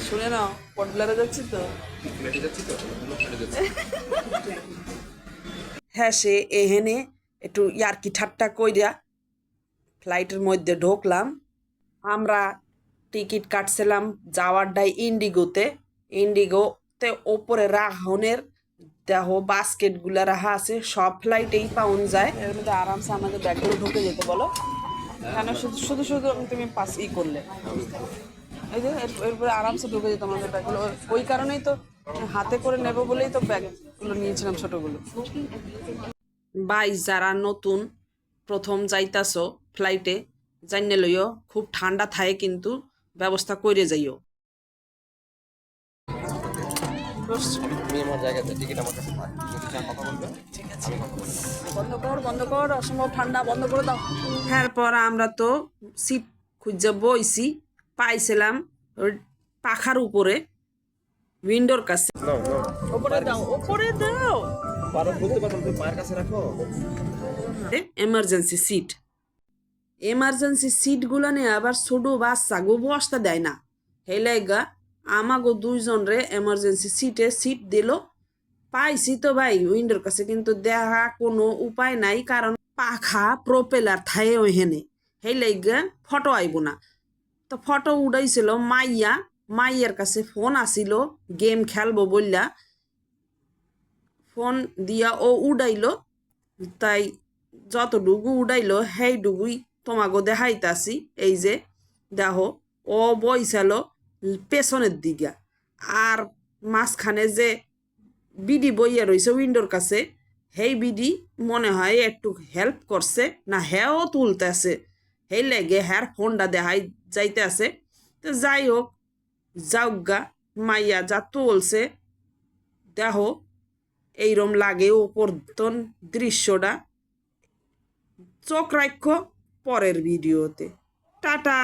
শুনে নাও, পটলারে যাচ্ছি তো। হ্যাঁ, সে এহেনে একটু ইয়ার্কি ঠাট্টা কইরা ফ্লাইটের মধ্যে ঢুকলাম। আমরা টিকিট কাটছিলাম যাওয়ারটাই ইন্ডিগোতে। ইন্ডিগোতে ওপরে রাহনের দেহ বাস্কেটগুলা রাখা আছে, সব ফ্লাইটেই পাউন যায়। এর মধ্যে আরামসে আমাদের ব্যাগগুলো ঢুকে যেতে বলো, কেন শুধু শুধু শুধু তুমি পাস করলে। এই যে এরপরে আরামসে ঢুকে যেত আমাদের ব্যাগগুলো। ওই কারণেই তো হাতে করে নেবো বলেই তো ব্যাগগুলো নিয়েছিলাম ছোটগুলো। বাই, যারা নতুন প্রথম যাইতাছো ফ্লাইটে, জাইনে লইও খুব ঠান্ডা থাকে, কিন্তু ব্যবস্থা করে যাইও। তুমি আমার জায়গাতে টিকিট আমার কাছে থাক, যদি চান কথা বলবে। ঠিক আছে, বন্ধ কর, অসম্ভব ঠান্ডা, বন্ধ করে দাও। এরপর আমরা তো সিট খুঁজে বইছি, পাইছিলাম ওই পাখার উপরে, উইন্ডোর কাছে। উপরে দাও, উপরে দাও। পারো বলতে পারো, তুমি পায়ের কাছে রাখো। এমার্জেন্সি সিট, এমার্জেন্সি সিটগুলো নিয়ে আবার ছোট বাচ্চা গো বসতে দেয় না। হেলেগা আমাগো দুইজন রে এমার্জেন্সি সিট দিল। পাইছি তো ভাই উইন্ডোর কাছে, কিন্তু দেখা কোনো উপায় নাই, কারণ পাখা প্রপেলার থায়ে ওইখানে। হেলেগা ফটো আইব না। তো ফটো উড়াইছিল মাইয়ার কাছে ফোন আসিল, গেম খেলবো বললা ফোন দিয়া ও উড়াইলো। তাই যতটুকু উড়াইলো সেইটুকুই তোমাকে দেখাইতাছি। এই যে দেখো, ও বইছিল পেছনের দিকে, আর মাঝখানে যে বিডি বইয়া রয়েছে উইন্ডোর কাছে, সেই বিডি মনে হয় একটু হেল্প করছে না, হ্যাও তুলতেছে, সেই লেগে হ্যার ফোনটা দেখাই যাইতে আছে। তো যাই হোক, যাওগা মাইয়া যা তুলছে দেখো, এইরম লাগে ওপর দৃশ্যটা। চোখ রাখো পরের ভিডিওতে। টাটা।